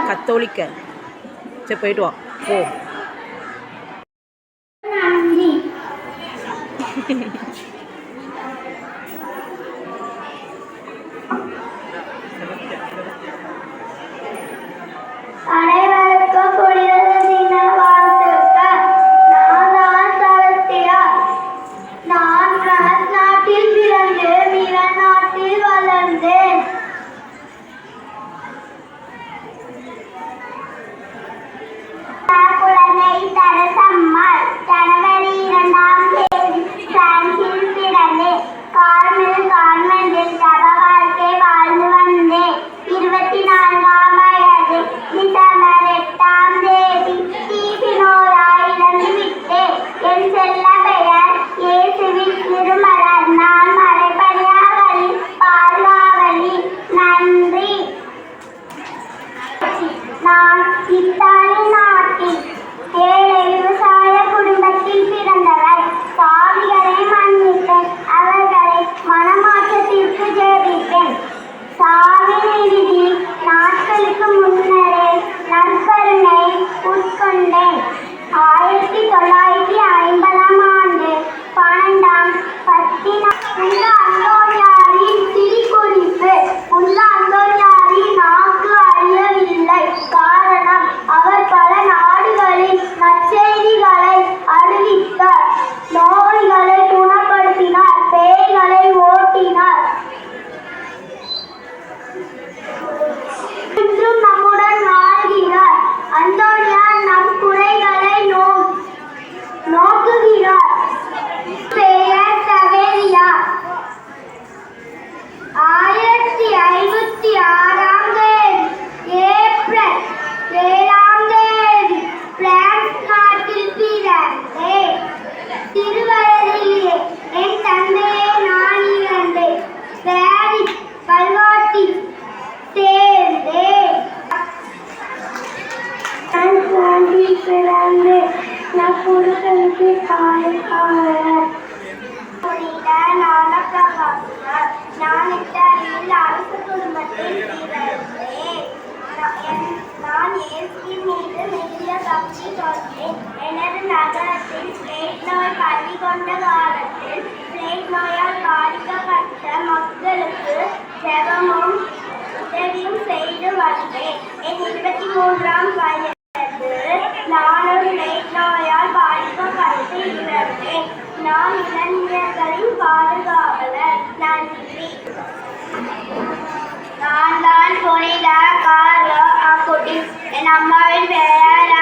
கத்தோலிக்க சரி போயிட்டு வா போ. நான் தான் புனித கார்லோ அக்குட்டி. என் அம்மாவின் பெயர்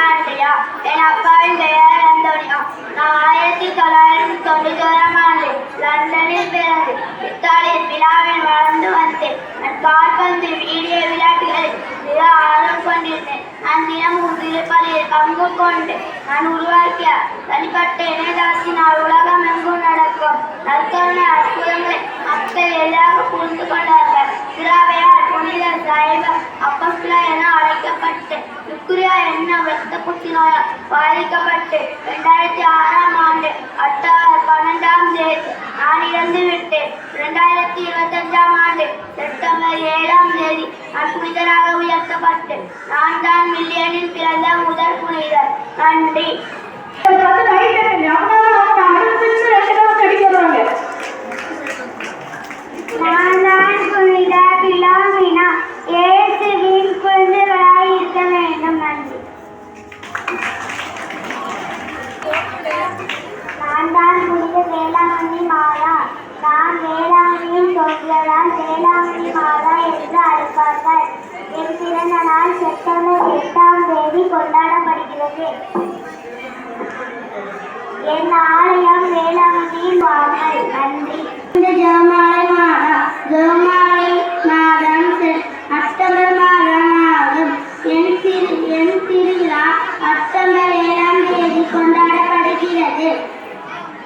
கால்பந்து வீடிய விளையாட்டுகளில் மிக ஆர்வம் கொண்டிருந்தேன். அந்நிலம் உறுதிப்பதில் பங்கு கொண்டு நான் உருவாக்கிய தனிப்பட்ட இணையதளத்தினால் உலகம் எங்கும் நடக்கும் நற்கருணை அற்புதங்களை மக்கள் எல்லாரும் புரிந்து கொண்டார்கள். திராவையார் புனித சைவ அப்போஸ்தல என அழைக்கப்பட்டு யுக்ரியா என்னும் இரத்த புற்றுநோயால் பாதிக்கப்பட்டு 2006ஆம் ஆண்டு அக்டோபர் 12ஆம் தேதி நான் இறந்துவிட்டேன். 2025ஆம் ஆண்டு செப்டம்பர் 7ஆம் தேதி நான் புனிதராக உயர்த்தப்பட்டு 4 மில்லியனில் பிறந்த முதல் புனிதர். நன்றி. நான் புனித பிலோமினா இயேசுவின் குழந்தைகளாய் இருக்க வேண்டும். நன்றி. நான் புனித வேளாங்கண்ணி மாதா. நான் வேளாங்கண்ணியின் தோற்றலால் வேளாங்கண்ணி மாதா என்று அழைப்பார்கள். என் பிறந்த நாள் செப்டம்பர் 8ஆம் தேதி கொண்டாடப்படுகிறது. என் ஆலயம் வேளாங்கண்ணியின் வாசல். நன்றி. இந்த ஜெபமாலை மாதா. ஜெபமாலை மாதம் அக்டோபர் மாதமாகும். என் திருவிழா அக்டோபர் 7ஆம் தேதி கொண்டாடப்படுகிறது.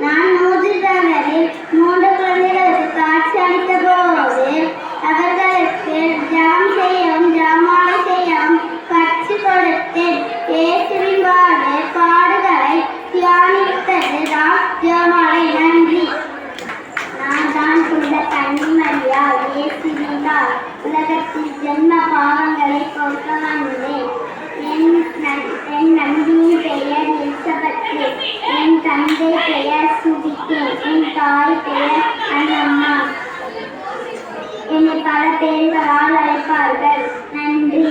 நான் 100 நகரில் 3 குழந்தைகளுக்கு காட்சி அளித்த போது அவர்களுக்கு ஜெபம் செய்யவும் ஜெபமாலை செய்யவும் கற்றுக் கொடுத்தேன். இயேசுவின் வாழ்வு பாடுகளை தியானித்தது தான் ஜெபமாலை. நன்றி. நான் தான் புனித கன்னிமரியா. இயேசுவினால் உலகத்தில் ஜென்ம பாவங்களை போக்க வந்தேன். என் நம்பியின் பெயர் எலிசபெத்து. என் தந்தை பெயர் சுபிக்கேன். என் தாய் பெயர் அண்ணம்மா. என்னை பல பெயர்களால் அழைப்பார்கள். நன்றி.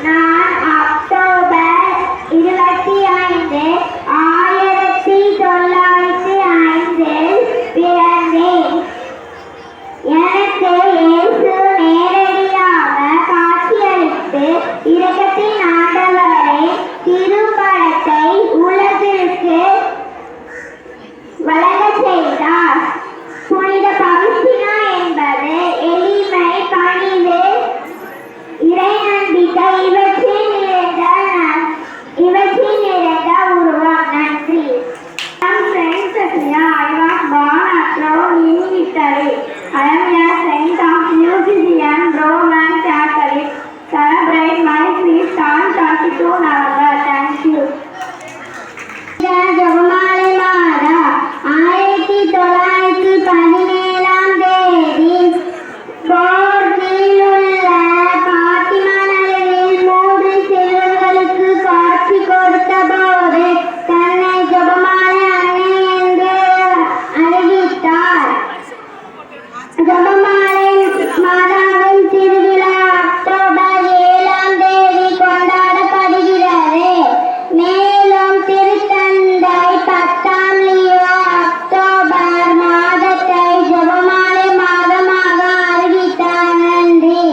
நான் அக்டோபர் 25, 1905 பிறந்தேன். எனக்கு இயேசு நேரடியாக காட்சியளித்து இரக்கத்தின் ஆண்டவரை திருப்படத்தை உலகிற்கு வழங்க செய்தார். புனித பவுசினா என்பது எளிமை, பணிவு, இறை நம்பிக்கை இவற்றில் நிறைந்த உருவம். நன்றி. I was born at Rome in Italy. I am a saint of Musician Roman Catholic. Celebrate my feast on 22 November. Thank you. ஜெபமாலை மாதா. 1917ஆம் தேதி போர்டில் உள்ள பாத்திமா நகரில் 3 சிறுவர்களுக்கு காட்சி கொடுத்த போது தன்னை ஜெபமாலை அன்னை என்று அறிவித்தார். ஜெபமாலை மாதாவின் திருவிழா அக்டோபர் 7ஆம் தேதி கொண்டாடப்படுகிறது. மேலும் திருத்தந்தை 10ஆம் லியோ அக்டோபர் மாதத்தை ஜெபமாலை மாதமாக அறிவித்தார். நன்றி.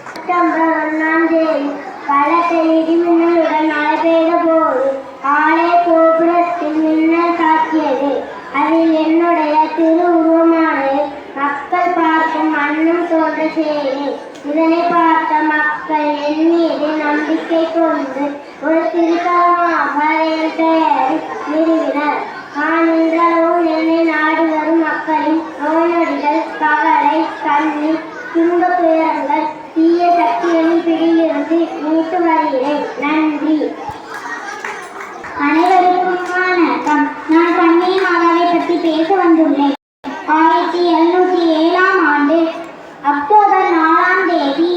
செப்டம்பர் 1ஆம் தேதி பலத்த இடிமின்னலுடன் மழை பெய்த போது ஆலய கோபுரத்தில் மின்னல் தாக்கியது. அதில் என்னுடைய திருவுருவமானது மக்கள் பார்க்கும் மண்ணும் தோன்ற செய்தேன். இதனை பார்த்த மக்கள் என் மீது நம்பிக்கை கொண்டு ஒரு திருத்தலமாக என் பெயரை நிறுவினர். நான் இன்றளவும் என்னை நாடி வரும் மக்களின் நோய் நொடிகள், கவலை, கண்ணீர், துன்ப துயரங்கள், தீய சக்திகளின் பிடியிலிருந்து மீட்டு வருகிறேன். நன்றி. அனைவருக்கும் வணக்கம். நான் கன்னி மாதாவை பற்றி பேச வந்துள்ளேன். 1707ஆம் ஆண்டு அக்டோபர் 4ஆம் தேதி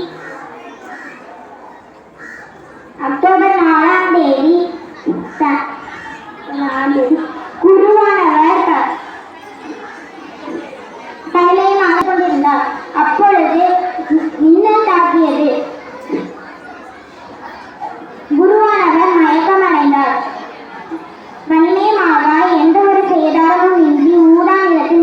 குருவானவர் தலைமையாக கொண்டிருந்தார். அப்பொழுது மின்னல் தாக்கியது. குருவானவர் மயக்கமடைந்தார். வன்னிமை மாதா எந்த ஒரு சேதாரமும் இன்றி ஊதா நிறத்தில்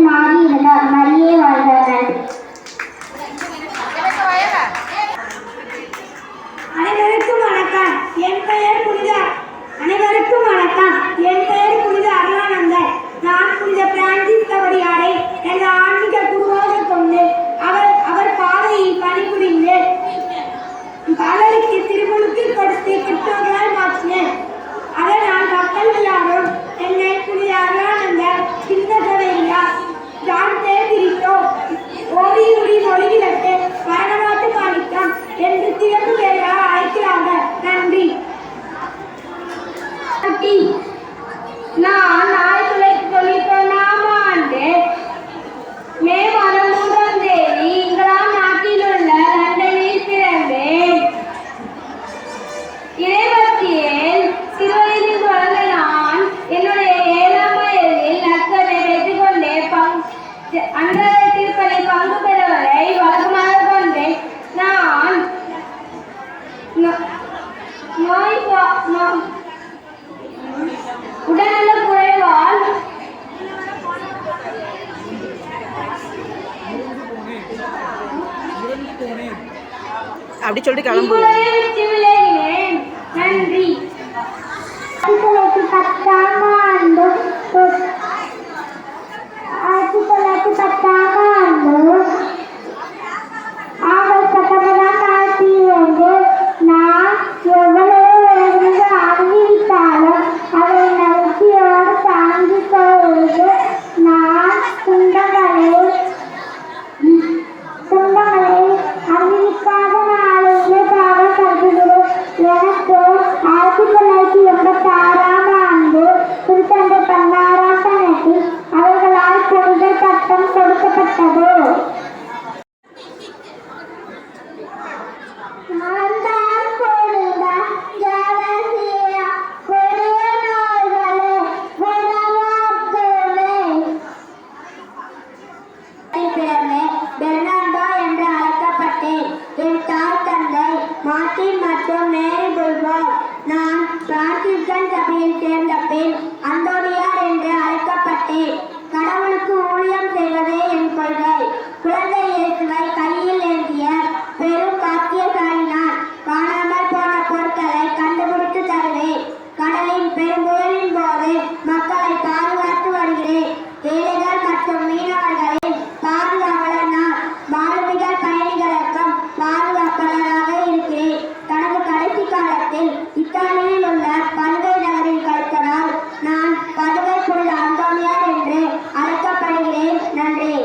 அப்படி சொல்லிட்டு கிளம்பு. நன்றி. பெர்னாண்டோ என்று அழைக்கப்பட்டேன். என் தாய் தந்தை மார்ட்டின் மற்றும் மேரி புல்போர். நான் பிரான்சிஸ்கன் சபையில் சேர்ந்த பின் அந்தோனியார் என்று அழைக்கப்பட்டேன். கடவுளுக்கு ஊழியம் செய்வதே என் கொள்கை. குழந்தை இயேசுவை கையில் ஏந்திய பெரும் பாக்கியசாலி நான். காணாமல் போன பொருட்களை கண்டுபிடித்து தருவேன். கடலின் பெரும்புயலின் போது மக்களை பாதுகாத்து வருகிறேன். ஏழைகள் மற்றும் மீனவர்களின் பாதுகாவலர் நான். மாலுமிகள் பயணிகளுக்கும் பாதுகாப்பாளராக இருக்கிறேன். தனது கடைசி காலத்தில் இத்தாலியில் உள்ள பதுவை நகரில் கழித்ததால் நான் பதுவை புனித அந்தோனியார் என்று அழைக்கப்படுகிறேன். நன்றி.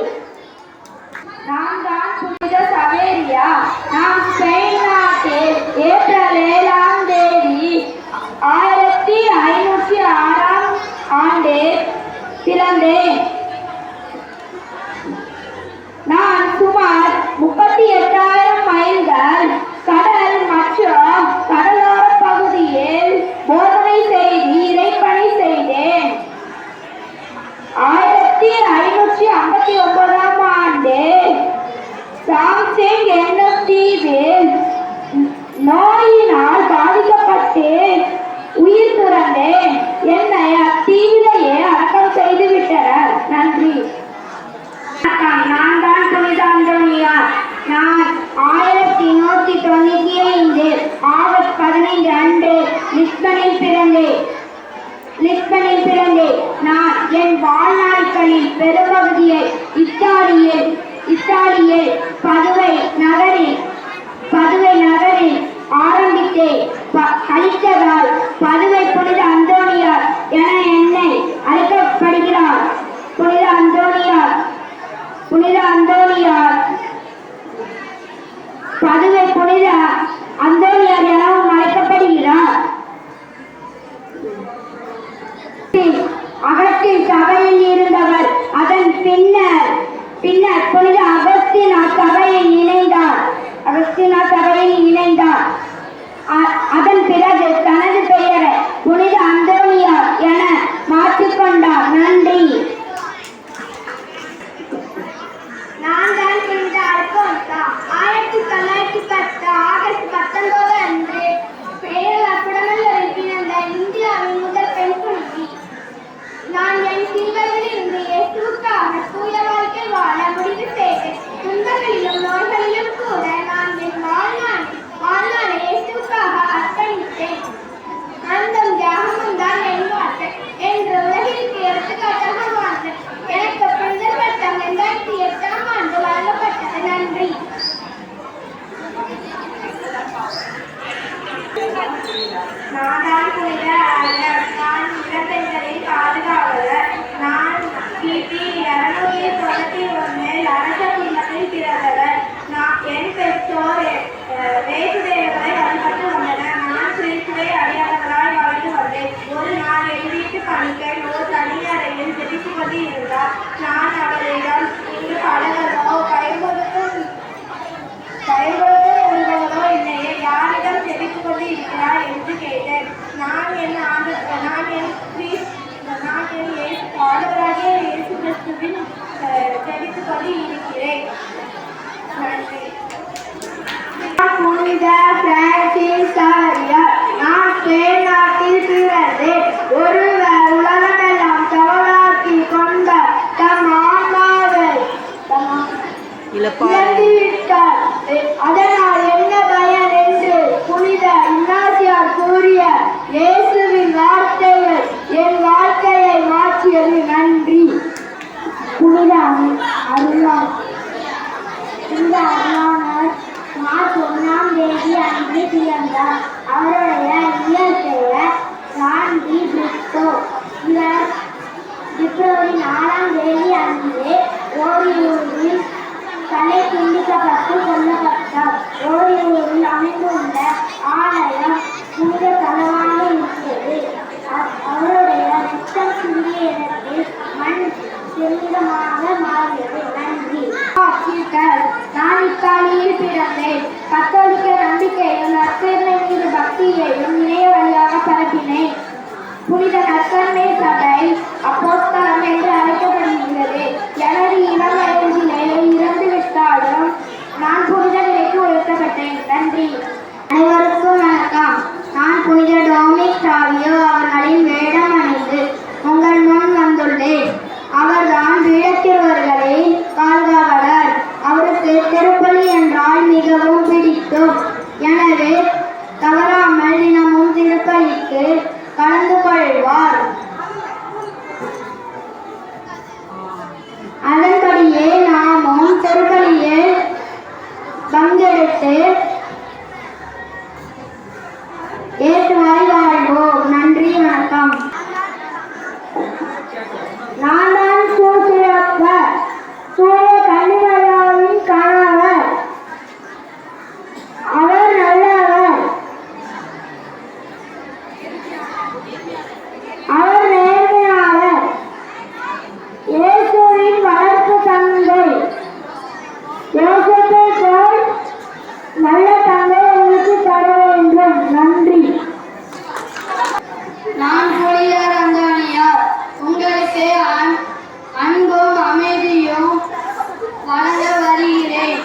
நான் தான் புனித சவேரியா. நான் ஸ்பெயின் நாட்டில் ஏப்ரல் 7ஆம் தேதி 1506ஆம் ஆண்டு பிறந்தேன். நான் சுமார் 38,000 மைல்கள் கடல் மற்றும் கடலோர பகுதியில் போதனை செய்து இறைப்பணி செய்தேன். 1559ஆம் ஆண்டு சாம்செங் என்னும் தீவில் நோயினால் பாதிக்கப்பட்டு உயிர் துறந்தேன். என்னை அத்தீவிலேயே அடக்கம் செய்துவிட்டனர். நன்றி. நான் தான் புனித அந்தோனியார். நான் 1195 ஆகஸ்ட் 15 அன்று லிஸ்பனில் பிறந்தேன். நான் என் வாழ்நாட்களின் பெரும்பகுதியை இத்தாலியில் பதுவை நகரில் ஆரம்பித்தேன். அழித்ததால் பதுவை புனித அந்தோனியார் என என்னை அழைக்கப்படுகிறார். புனித அந்தோனியார் பதுவை புனித அந்தோனியார் எனவும் அழைக்கப்படுகிறார். அகஸ்டின் சபையில் இருந்தவர். அதன் பின்னர் புனித அகஸ்டினா சபையில் இணைந்தார். அதன் பிறகு தனது பெயரை புனித அந்தோனியார் என மாற்றிக்கொண்டார். நன்றி. நான் தான் புனித அல்போன்சா. 1910 ஆகஸ்ட் 19 அன்று குடமல்லூரில் பிறந்த இந்தியாவின் முதல் பெண் புனிதி. நான் என் சிறுவயதில் இருந்து இயேசுவுக்காக தூய வாழ்க்கை வாழ முடிவு செய்தேன். துன்பங்களிலும் நோய்களிலும் கூட நான் என் வாழ்நாளை இயேசுவுக்காக அர்ப்பணித்தேன். அந்தம் தியாகமும் தான் என் வாழ்க்கை என்று உலகிற்கு எடுத்துக்காட்டாக வாழ்ந்தேன். எனக்கு புனித பட்டம் 2008ஆம் ஆண்டு வழங்கப்பட்டது. நன்றி. நான் தான் புனித ஆலன். நான் இளம்பெண்களின் பாதுகாவலர். நான் கிபி 291 அரச குடும்பத்தில் பிறந்தவர். என் பெற்றோர் வேசுதேவரை வழிபட்டு வந்தனர். நான் கிறிஸ்துவை அறியாதவராய் வாழ்ந்து வந்தேன். ஒரு நாள் என் வீட்டு பணிப்பெண் ஒரு தனியறையில் ஜெபித்துக் கொண்டு இருந்தார். நான் அவரிடம் இங்கு கடலோ பயன்படுத்தும் இல்லையே, யாரிடம் ஜெபித்துக் கொண்டு இருக்கிறார் என்று கேட்டேன். பிறந்தார். அவருடைய இயற்பெயர் ராண்டி பிரிட்டோ. இவர் பிப்ரவரி 4ஆம் தேதி அன்று ஓரியூரில் தலை துண்டிக்கப்பட்டு கொல்லப்பட்டார். ஓரியூரில் அமைந்துள்ள ஆலயம் புனித தலமாக இருக்கிறது. அவருடைய ரத்தம் சிறிய இடத்தில் மண் செல்லிடமாக மாறியது. நன்றி. நான் இத்தாலியில் பிறந்தேன். கத்தோலிக்க நம்பிக்கையும் நற்கருணை மீது பக்தியையும் இணைய வழியாக பரப்பினேன். புனித நற்கருணை சபை அப்போஸ்தலம் என்று அழைக்கப்படுகிறது. எனது இளம் வயதிலே இறந்துவிட்டாலும் நான் புனித நிலைக்கு உயர்த்தப்பட்டேன். நன்றி. அனைவருக்கும் வணக்கம். நான் புனித டொமினிக் சாவியோ அவர்களின் வேடம் அணிந்து உங்கள் முன் வந்துள்ளேன். அவர்தான் வீழக்கிறவர்களின் பாதுகாவலர். அவருக்கு திருப்பலி என்றால் மிகவும் பிடிக்கும். எனவே தவறாமல் தினமும் திருப்பலிக்கு கலந்து கொள்வார். அதன்படியே நாமும் திருப்பலியில் பங்கெடுத்து ஏற்றுவாய் வாழ்வோம். நன்றி, வணக்கம். நான் தான் சூசியப்பர், சூரிய கன்னிமரியாவின் கணவர். அவர் நல்லவர், அவர் நேர்மையாளர். இயேசுவின் வளர்ப்பு தந்தை. யோசேப்பை போல் நல்ல தந்தை உங்களுக்கு தர வேண்டும். நன்றி. நான் புனித அந்தோனியார். உங்களுக்கு அன்பும் அமைதியும் வழங்க வருகிறேன்.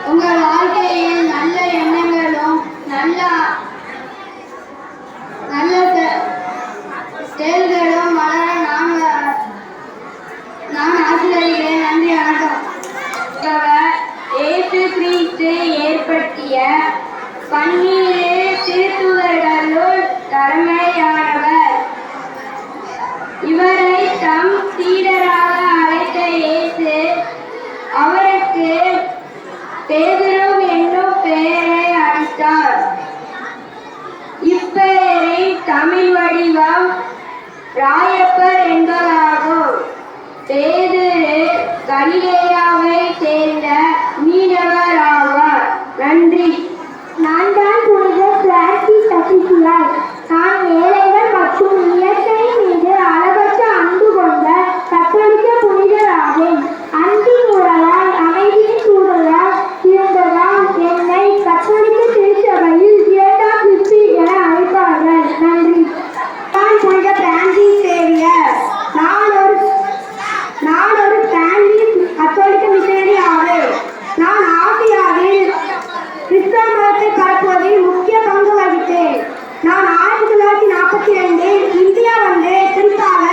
உங்கள் வாழ்க்கையில் நல்ல எண்ணங்களும் நல்ல செயல்களும் வளர நான் ஆசிரியர்களேன். நன்றி, வணக்கம். இயேசு கிறிஸ்து ஏற்படுத்திய பன்னிரு திருத்தூதர்களுள் தலைமையானவர். இவரை தம் சீடராக அழைத்த இயேசு அவருக்கு பேதுரு என்னும் பெயரை அளித்தார். இப்பெயரின் தமிழ் வடிவம் ராயப்பர் என்பதாகும். பேதுரு கலிலேயாவை சேர்ந்த மீனவர் ஆவார். நன்றி. நான் தான் புனித பிரான்சிஸ் அசிசியார். நான் ஏழைகள் மற்றும் இயற்கை மீது அளவற்ற அன்பு கொண்ட கத்தோலிக்க புனிதராவேன். அன்பின் உறவாய் அமைதியின் சூழலாய் இருந்ததால் என்னை கத்தோலிக்க திருச்சபையில் 2ஆம் கிறிஸ்து என அழைப்பார்கள். நன்றி. நான் புனித பிரான்சிஸ் சேவியர். நான் ஒரு பிரான்சிஸ் கத்தோலிக்க மிஷனரி ஆவேன். நான் ஆசியாவில் கிறிஸ்தவ மதத்தை பரப்புவதில் முக்கிய பங்கு வகித்தேன். நான் 1942 இந்தியா வந்து குறிப்பாக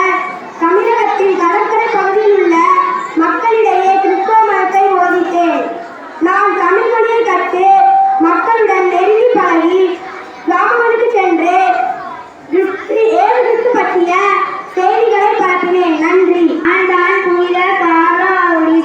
தமிழகத்தின் கடற்கரை பகுதியில் உள்ள மக்களிடையே கிறிஸ்தவ மதத்தை போதித்தேன். நான் தமிழ் மொழியை கற்று மக்களுடன் நெருங்கி பழகி கிராமங்களுக்கு சென்று ஏழு பற்றிய செய்திகளை பரப்பினேன். நன்றி. நான் தான் புனித கார்லாவை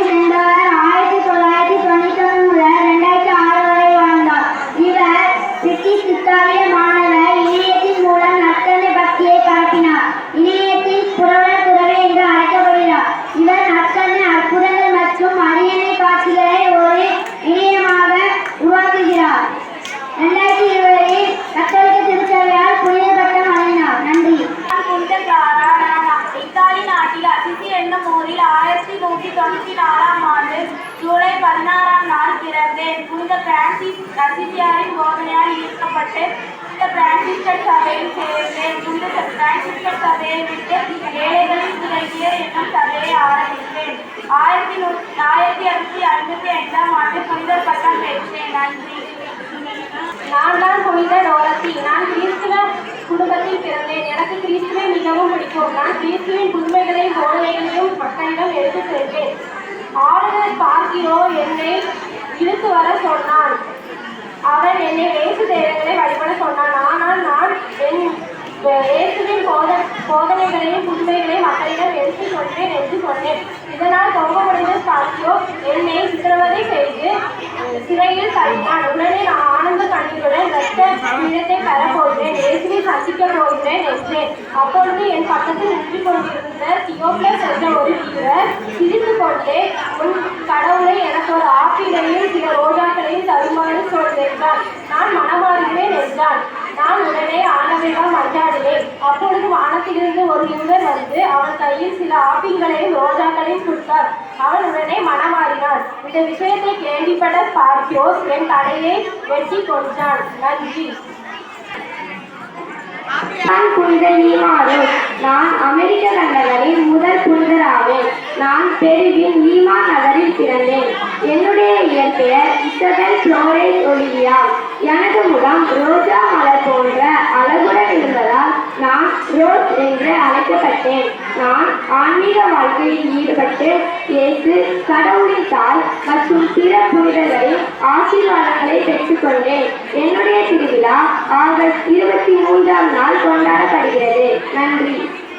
சேர்ந்தவர். 1999 முதல் 2006 வரை வாழ்ந்தார். இவர் பிரிட்டிஷ் இத்தாலிய மாணவர் இணையத்தின் மூலம் நற்கருணை பக்தியை பரப்பினார். இணையத்தின் புரவலர் துறவி என்று அழைக்கப்படுகிறார். இவர் நற்கருணை அற்புதங்கள் மற்றும் அரியணை காட்சிகளை ஒரு இணையமாக உருவாக்குகிறார். 2020 கத்தோலிக்க திருச்சபையால் புனித பட்டம் வழங்கினார். நன்றி. இத்தாலி நாட்டில் அசிசி என்னும் ஊரில் 1194ஆம் ஆண்டு ஜூலை 16ஆம் நாள் பிறந்தேன். புனித பிரான்சிஸ் அசிசியாரின் போதனையால் ஈர்க்கப்பட்டு இந்த பிரான்சிஸ்கன் சபையில் சேர்ந்தேன். புனித பிரான்சிஸ்கன் சபையை விட்டு ஏழைகளின் துணைவியர் என்னும் சபையை ஆரம்பித்தேன். 1855ஆம் ஆண்டு புனித பட்டம் பெற்றேன். நன்றி. நான் தான் புனித டோரத்தி. நான் கிறிஸ்துவ குடும்பத்தில் பிறந்தேன். எனக்கு கிறிஸ்துவை மிகவும் பிடிக்கும். நான் கிறிஸ்துவின் புதுமைகளையும் போதனைகளையும் மக்களிடம் எடுத்து சென்றேன். ஆளுநர் பார்க்கிரோ என்னை இழுத்து வர சொன்னான். அவன் என்னை இயேசு தெய்வங்களை வழிபட சொன்னான். ஆனால் நான் என் இயேசுவின் போதனைகளையும் புதுமைகளையும் மக்களிடம் எடுத்து சொன்னேன் என்று சொன்னேன். இதனால் கோபமடைந்த பார்க்கிரோ என்னை சித்திரவதை செய்து சிறையில் தள்ளினான். உடனே நான் ஆனந்த கண்ணீருடன் இரத்த பீடத்தை பெறப்போகிறேன், இயேசுவை சந்திக்கப் போகிறேன் என்றேன். அப்பொழுது என் பக்கத்தில் நின்று கொண்டிருந்த தியோப்பிலஸ் என்ற ஒரு வீரர் சிரித்து கொண்டே, உன் கடவுளை எனக்கு ஒரு ஆப்பிளையும் சில ரோஜாக்களையும் தருமாறு சொல் என்றான். நான் மனமாறுகிறேன் என்றான். நான் உடனே ஆண்டவரிடம் மன்றாடினேன். அப்பொழுது வானத்திலிருந்து ஒரு யூதர் வந்து அவன் கையில் சில ஆப்பிள்களையும் ரோஜாக்களையும் கொடுத்தார். அவன் உடனே மனமாறினான். இந்த விஷயத்தை கேள்விப்பட்ட ஸ்பார்க்கியோஸ் என் தலையை வெட்டி கொன்றான். நன்றி. நான் புனித ஈமாரோஸ். நான் அமெரிக்க கண்டங்களின் முதல் புனிதராவேன். நான் பெருவின் ஈமா நகரில் பிறந்தேன். என்னுடைய இயற்பெயர் இசபெல் புளோரேஸ் ஒலிவியா. எனது முகம் ரோஜா மலர் போன்ற அழகுடன் இருந்ததால் நான் ரோஸ் என்று அழைக்கப்பட்டேன். நான் ஆன்மீக வாழ்க்கையில் ஈடுபட்டு இயேசு, கடவுளின் தாய் மற்றும் பிற புனிதர்களின் ஆசீர்வாதங்களை பெற்றுக்கொண்டேன். என்னுடைய திருவிழா ஆகஸ்ட் 23ஆம் நாள் கொண்டாடப்படுகிறது. நன்றி.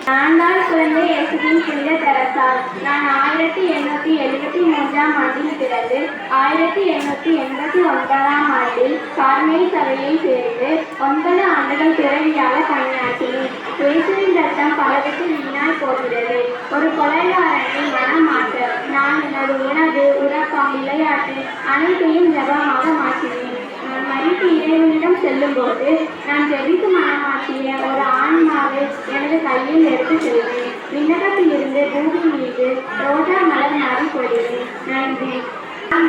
நான் தான் குழந்தை இயேசுவின் புனித தெரசாள். நான் 1873ஆம் ஆண்டில் பிறந்து 1889ஆம் ஆண்டில் கார்மேல் சபையை சேர்ந்து 9 ஆண்டுகள் துறவியாக பணியாற்றினேன். இயேசுவின் ரத்தம் பலருக்கு வீணாய் போகிறது. ஒரு கொலைகாரனை மனமாற்ற நான் எனது உணவு, உறக்கம், விளையாட்டு அனைத்தையும் ஜபமாக மாற்றினேன். நான் மறித்து இறைவனிடம் செல்லும்போது நான் ஜெபித்து மனமாற்றிய ஒரு ஆன்மாவை எனது கையில் எடுத்து செல்வேன். விண்ணகத்திலிருந்து பூமி மீது ரோஜா மலர் மாறி போடுவேன். நன்றி.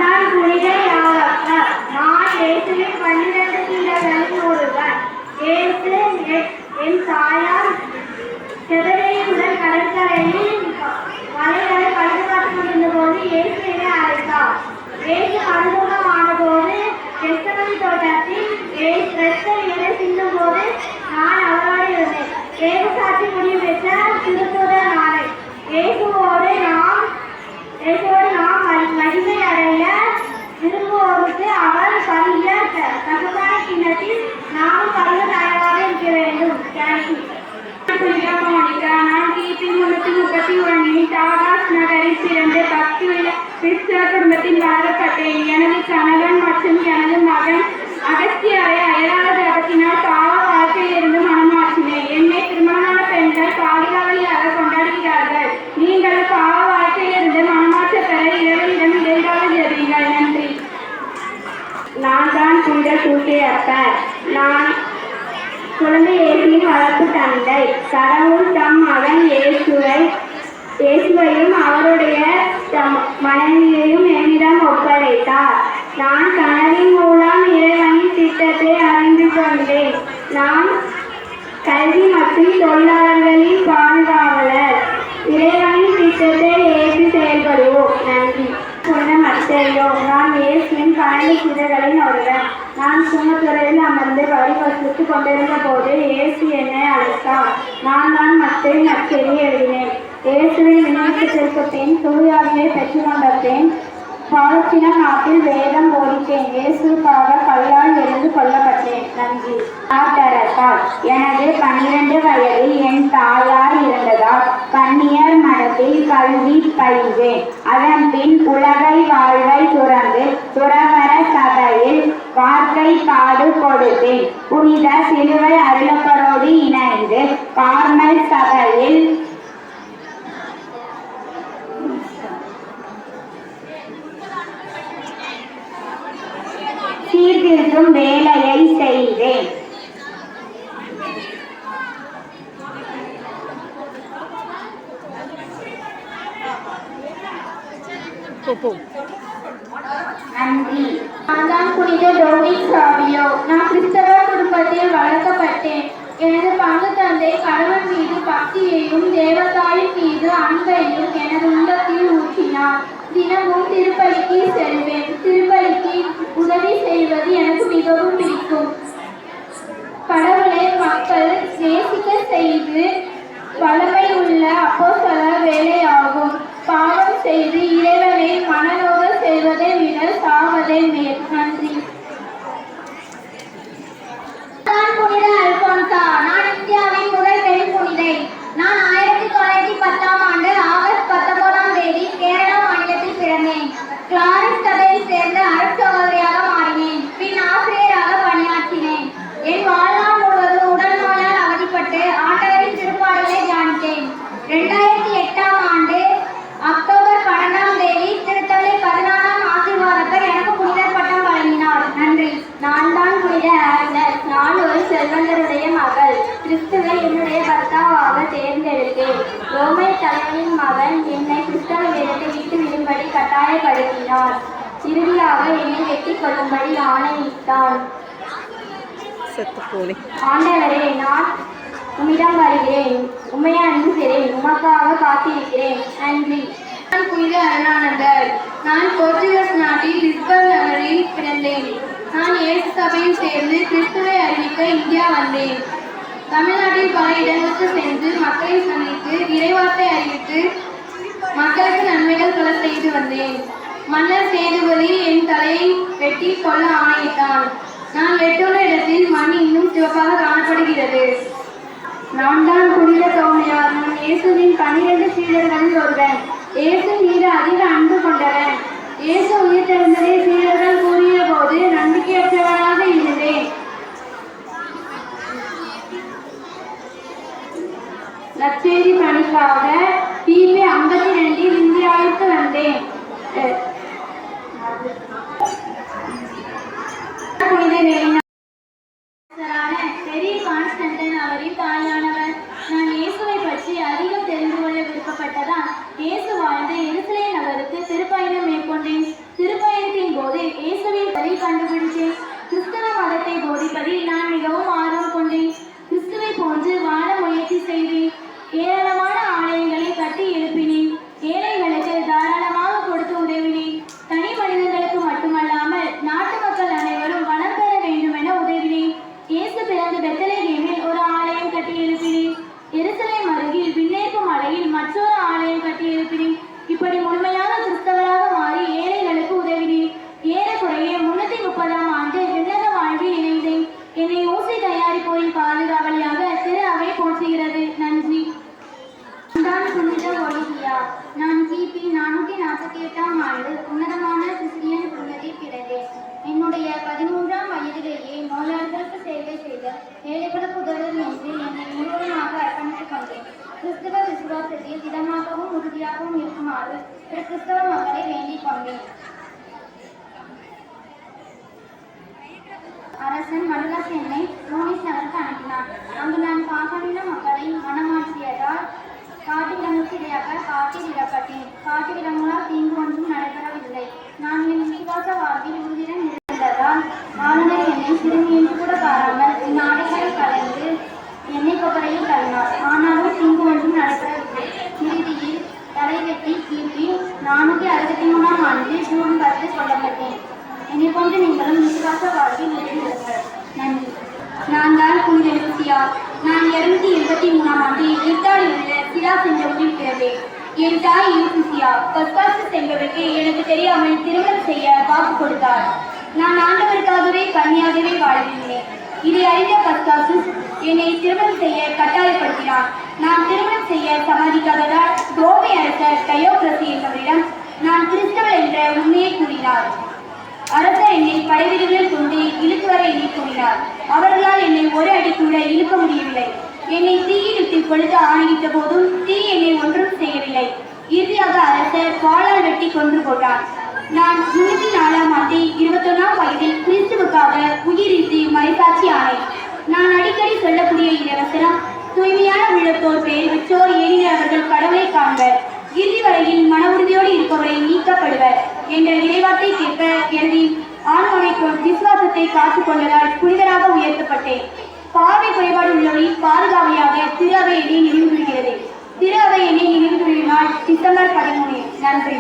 நான் புனித யாவப்பா. நான் இயேசுவின் 12 சீடர்களில் ஒருவன். இயேசு என் தாயார் செபதேயுடன் கடற்கரையில் வலைகளை பழுதுபார்த்து கொண்டிருந்தபோது இயேசு என்னை அழைத்தார். இயேசு அறிமுகமான போது கெத்செமனி தோட்டத்தில் இரத்த நீரை சிந்தும் போது நான் அவரோடு இருந்தேன். ஏகசாட்சி முடிவு பெற்ற திருத்தூதர் நாளை இயேசுவோடு நாம் மகிமை அடைய விரும்புவோருக்கு அவர் பருகிய தகுப்பான கிண்ணத்தில் நாமும் பருக தயாராக இருக்க வேண்டும். தேங்க்யூ. நான் கிபி 331 டாகாஸ் நகரில் பிறந்து பக்தியுள்ள கிறிஸ்தவ குடும்பத்தில் வளரப்பட்டேன். எனது கணவன் மற்றும் எனது மகன் அகஸ்தியரை அயலாத ஜபத்தினால் பாவ வாழ்க்கையிலிருந்து மனமாற்றினேன். என்னை திருமணமான பெண்கள் பாதுகாவலியாக கொண்டாடுகிறார்கள். நீங்கள் பாவ வாழ்க்கையிலிருந்து மனமாற்ற பெற இறைவனிடம் இடைவிடாத ஜெபியுங்கள். நன்றி. நான் தான் புனித சூசையப்பர். நான் குழந்தை இயேசுவின் வளர்ப்பு தந்தை. கடவுள் தம் மகன் இயேசுவையும் அவருடைய மனைவியையும் என்னிடம் ஒப்படைத்தார். நான் கனவின் மூலம் இறைவனின் திட்டத்தை அறிந்து கொண்டேன். நான் கல்வி மற்றும் தொழிலாளர்களின் பாதுகாவலர். இறைவனின் திட்டத்தை ஏற்று செயல்படுவோம். நன்றி. புனித மத்தேயு. நான் இயேசுவின் 12 சீடர்களில் ஒருவன். நான் சுமத்துறையில் அமர்ந்து வழிவகுத்துக் கொண்டிருந்த போது இயேசு என்னை அழைத்தார். நான் மத்தேயு நற்செய்தி எழுதினேன். இயேசுவின் விண்ணப்பத்திற்கு பின் தூயாவியை பெற்றுக்கொண்ட பின் பாலஸ்தீனம் நாட்டில் வேதம் போதித்தேன். இயேசுக்காக கல்லால் எரிந்து கொல்லப்பட்டேன். நன்றி. எனது 12 வயதில் என் தாயார் இருந்ததால் கன்னியர் மடத்தில் கல்வி பயின்றேன். அதன் பின் உலகை வாழ்வை துறந்து துறவர சபையில் வார்த்தை காடு கொடுத்தேன். புனித சிலுவை அருளப்பரோடு இணைந்து கார்மல் சபையில் சீர்திருத்தும் வேலையை செய்தேன். நன்றி. நான் புனித டோமினிக் சாவியோ. நான் கிறிஸ்தவ குடும்பத்தில் வளர்க்கப்பட்டேன். எனது பங்கு தந்தை கடவுள் மீது பக்தியையும் தேவதாயின் மீது அன்பையும் எனது உள்ளத்தில் ஊற்றினார். தினமும் திருப்பலிக்கு செல்வேன். திருப்பலிக்கு உதவி செய்வது எனக்கு மிகவும் பிடிக்கும். கடவுளை மக்கள் நேசிக்க செய்து வல்லமை உள்ள அப்போஸ்தலர் வேலையாகும். பாவம் செய்து இறைவனை மனநோக செய்வதை விட சாவதே மேல். நன்றி. நான் புனித அல்போன்சா. நான் இந்தியாவின் முதல் பெண் புனிதை. நான் 1910ஆம் ஆண்டு ஆகஸ்ட் 19ஆம் தேதி கேரளா மாநிலத்தில் பிறந்தேன். கிளாரிஸ் சபையை சேர்ந்த அருட்சகோதரியாக செல்வந்தருடைய மகள். கிறிஸ்துவை என்னுடைய பர்த்தாவாக தேர்ந்தெடுத்தேன். ரோமை தலைவனின் மகன் என்னை கிறிஸ்தவ வேதத்தை விட்டு விடும்படி கட்டாயப்படுத்தினார். இறுதியாக என்னை வெட்டிக் கொள்ளும்படி ஆணையிட்டான். ஆண்டவரே, நான் உம்மிடம் வருகிறேன். உம்மையை அன்புகிறேன். உமக்காக காத்திருக்கிறேன். நன்றி. நான் புனித அருணானந்தர். நான் போர்ச்சுகஸ் நாட்டில் லிஸ்பன் நகரில் பிறந்தேன். நான் இயேசு சபையில் சேர்ந்து கிறிஸ்துவை அறிவிக்க இந்தியா வந்தேன். தமிழ்நாட்டில் பல இடங்களுக்கு சென்று மக்களை சந்தித்து இறைவார்த்தை அறிவித்து மக்களுக்கு நன்மைகள் பல செய்து வந்தேன். மன்னர் சேதுபதி என் தலையை வெட்டி கொள்ள ஆணையிட்டான். நான் வெட்டுள்ள இடத்தில் மண் இன்னும் சிவப்பாக காணப்படுகிறது. நான் தான் புனித தோமையார். நான் இயேசுவின் 12 சீடர்களில் ஒருவன். இயேசு மீது அதிக அன்பு கொண்டவன். இயேசு உயிர்த்தெழுந்ததை சீடர்கள் கூறிய போது நம்பிக்கையற்றவனாக இருந்தேன். நற்செய்தி பணிக்காக கிபி 52 இந்தியாவிற்கு வந்தேன். பெரிய கான்ஸ்டன்டைன் அவரின் தாயானவர். நான் இயேசுவை பற்றி அதிகம் தெரிந்து கொள்ள விருப்பப்பட்டதால் இயேசு வாழ்ந்த எருசலேம் நகருக்கு திருப்பயணம் மேற்கொண்டேன். திருப்பயணத்தின் போது இயேசுவின் வழி கண்டுபிடித்தேன். கிறிஸ்தவ மதத்தை போதிப்பதில் நான் மிகவும் ஆர்வம் கொண்டேன். கிறிஸ்துவை போன்று வாழ முயற்சி செய்தேன். ஏராளமான ஆலயங்களை கட்டி எழுப்பினேன். ஏழைகளுக்கு தாராளமாக கொடுத்து உதவினேன். தனி மனிதர்களுக்கு மட்டுமல்லாமல் நாட்டு மக்கள் அனைவரும் வளம் பெற வேண்டும் என உதவினேன். இயேசு பிறந்த பெத்லகேமில் ஒரு ஆலயம் கட்டி எழுப்பினேன். எருசலேம் அருகில் விண்ணேற்பு மலையில் மற்றொரு ஆலயம் கட்டி எழுப்பினேன். இப்படி முழுமையாக கிறிஸ்தவராக மாறி ஏழைகளுக்கு உதவினேன். ஏறக்குறைய 330ஆம் ஆண்டு விண்ணக வாழ்வில் இணைந்தேன். என்னை ஊசி தயாரிப்போரின் பாதுகாவலியாக திரு அவை போற்றுகிறது. நன்றி. நான் புனித ஒலிவியா. நான் கிபி 448ஆம் ஆண்டு உன்னதமான கிறிஸ்டியன் குடும்பத்தில் பிறந்தேன். என்னுடைய 13ஆம் வயதிலேயே நோயாளர்களுக்கு சேவை செய்த ஏழைகளுக்கு உதவும் என்று என்னை முழுவதுமாக அர்ப்பணித்துக் கொண்டேன். கிறிஸ்தவ விசுவாசத்தில் திடமாகவும் உறுதியாகவும் இருக்குமாறு ஒரு கிறிஸ்தவ மக்களை வேண்டிக் கொண்டேன். அரசன் மடுலாஸ் என்னை லூனிஸ் நகருக்கு அனுப்பினார். அங்கு நான் பாகாணின மக்களை மனமாற்றியதால் காட்டு விலங்குக்கு இடையாக காட்டில் இடப்பட்டேன். காட்டு விலங்குகளால் தீங்கு ஒன்றும் நடைபெறவில்லை. நான் என் விசுவாச வாழ்வில் உறுதியுடன் இருந்ததால் ஆளுநர் என்னை சிறுமி என்று கூட பாராமல் என் ஆடைகளை கலைந்து எண்ணெய் கொப்பரையில் தள்ளினார். ஆனாலும் தீங்கு ஒன்றும் நடைபெறவில்லை. இறுதியில் தலைவெட்டி கிபி 463ஆம் ஆண்டு ஜூன் 10 கொல்லப்பட்டேன். என்னை போன்று நீங்களும் விசுவாச வாழ்வில் உறுதியுள்ளீர்கள். நன்றி. நான் தான் புனித லூசியா. நான் 283ஆம் ஆண்டு இத்தாலியில் உள்ள சிராஸ் என்ற ஊரில் பிறந்தேன். என் தாய் யூசியா பஸ்காசஸ் என்பவருக்கு எனக்கு தெரியாமல் திருமணம் செய்ய வாக்கு கொடுத்தார். நான் ஆண்டவருக்காகவே கன்னியாகவே வாழ்கின்றேன். இதை அறிந்த பஸ்காசஸ் என்னை திருமணம் செய்ய கட்டாயப்படுத்தினார். நான் திருமணம் செய்ய சம்மதிக்காததால் ரோமை அரசர் டயோக்ரசி என்பவரிடம் நான் கிறிஸ்தவர் என்ற உண்மையை கூறினார். அரசர் என்னை படைவீடுகளில் கொண்டு இழுத்து வர எண்ணி கூறினார். அவர்களால் என்னை ஒரு அடி கூட இழுக்க முடியவில்லை. என்னை தீயில் இட்டு கொளுத்த ஆணையிட்ட போதும் தீ என்னை ஒன்றும் செய்யவில்லை. இறுதியாக அரசர் வாளால் வெட்டி கொன்று போட்டார். நான் 104ஆம் ஆண்டு 21ஆம் வயதில் கிறிஸ்துவுக்காக உயிரிழந்து மறைசாட்சி ஆனேன். நான் அடிக்கடி சொல்லக்கூடிய இலவசனம், தூய்மையான உள்ளத்தோர் பேர் விற்றோர் ஏனில் அவர்கள் கடவுளை காண்பர், இறுதி வரையில் மன உறுதியோடு இருப்பவரை நீக்கப்படுவர் என்ற இறைவார்த்தை கேட்க எனது ஆன்மாவை விசுவாசத்தை காத்துக் கொண்டதால் புனிதராக உயர்த்தப்பட்டேன். பார்வை குறைபாடு உள்ளவரின் பாதுகாவலியாக திரு அவை எண்ணை நினைவு கூறுகிறது. திரு அவை எண்ணை நினைவு கூறிய நாள் டிசம்பர் 13. நன்றி.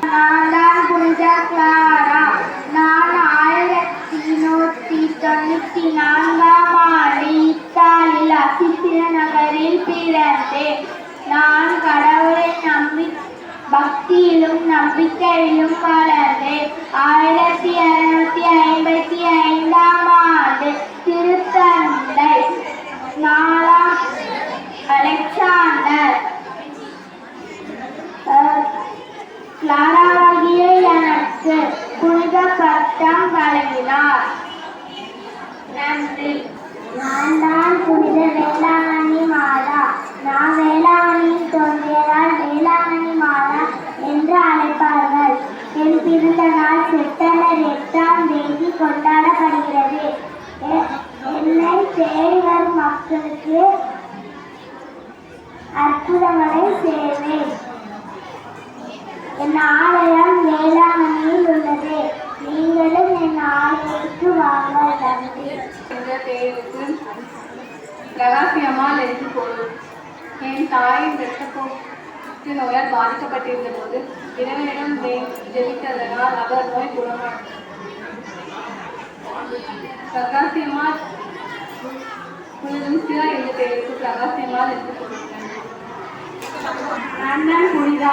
நான் தான் புனித கிளாரா. நான் 1194ஆம் ஆண்டு இத்தாலியில் அசிசில நகரில் பிறந்தேன். நான் கடவுளை நம்பி பக்தியிலும் நம்பிக்கையிலும் வளர்ந்தேன். 1255ஆம் ஆண்டு திருத்தந்தை 4ஆம் அலெக்சாண்டர் கிளாராகிய எனக்கு புனித பட்டம் வழங்கினார். நன்றி. நான் தான் புனித வேளாங்கண்ணி மாதா. நான் வேளாங்கண்ணியில் தோன்றியதால் வேளாங்கண்ணி மாதா என்று அழைப்பார்கள். என் பிறந்த நாள் செப்டம்பர் 8ஆம் தேதி கொண்டாடப்படுகிறது. என்னை சேர்வேன். என் ஆலயம் வேளாங்கண்ணியில் உள்ளது. நீங்களும் என் ஆலயத்துக்கு வாங்க. நன்றி. என்ற பெயருக்கு ரகசியமால் என்று பொருள். என் தாயின் இரத்தப்போக்கு நோயால் பாதிக்கப்பட்டிருந்த போது இறைவனிடம் ஜெபித்ததனால் அவர் நோய் குணமானார். பிரகாசியமால் புனிதா என்ற பெயருக்கு பிரகாசியமால் என்று பொருள். நான் புனித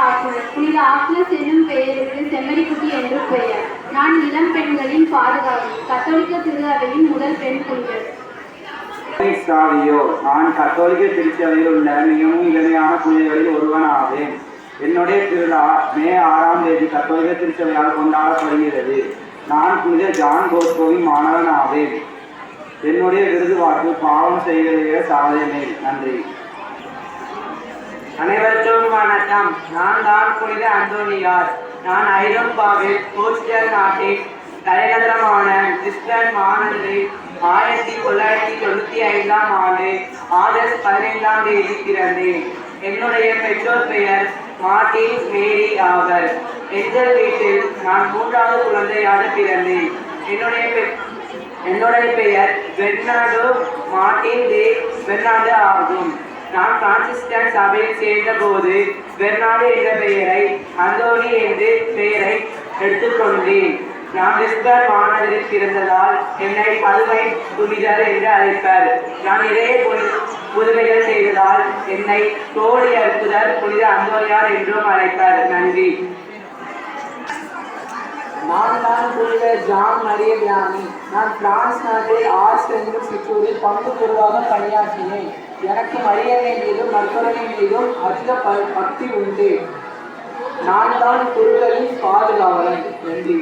ஆக்னஸ் என்னும் பெயருக்கு செம்மறிக்குட்டி என்று பெயர். நான் இளம் பெண்களின் பாதுகாவலி. கத்தோலிக்க திரு அவையின் முதல் பெண் புனிதர். நான் கத்தோலிக்க திருச்சபையில் உள்ள மிகவும் இளமையான புனிதர்களில் ஒருவன் ஆவேன். என்னுடைய திருவிழா மே 6ஆம் தேதி கத்தோலிக்க திருச்சபையால் கொண்டாடப்படுகிறது. நான் புனித ஜான் போஸ்கோவின் மாணவன் ஆவேன். என்னுடைய விருது வாக்கு பாவம் செய்கிற சாதனை. நன்றி. அனைவருக்கும் வணக்கம். நான் தான் புனித அந்தோனியார். நான் ஐரோப்பாவில் போர்ச்சுகல் நாட்டின் தலைநகரமான லிஸ்பன் மாநகரில் 1995ஆம் ஆண்டு ஆகஸ்ட் 15ஆம் தேதி பிறந்தேன். என்னுடைய பெற்றோர் பெயர் மார்ட்டின் மேரி ஆவர். எங்கள் வீட்டில் நான் 3வது குழந்தையாக பிறந்தேன். என்னுடைய பெயர் பெர்னார்டோ மார்ட்டின் டே பெர்னார்டோ ஆகும். நான் பிரான்சிஸ்கன் சபையில் சேர்ந்த போது பெர்னார்டோ என்ற பெயரை அந்தோனி என்ற பெயரை எடுத்துக்கொண்டேன். நான் லிஸ்பன் மாநகரில் பிறந்ததால் என்னை பதுமை புனிதர் என்று அழைப்பர். நான் நிறைய புதுமைகள் செய்ததால் என்னை தோழி அற்புதர் புனித அந்தோனியார் என்றும் அழைப்பர். நன்றி. நான் தான் புனித ஜான் மரிய வியானி. நான் பிரான்ஸ் நாட்டில் ஆர்ஸ் என்னும் சிற்றூரில் பங்கு குருவாக பணியாற்றினேன். எனக்கு மரியனை மீதும் நற்கருணை மீதும் அதிக பக்தி உண்டு. நான் தான் குருக்களின் பாதுகாவலன். நன்றி.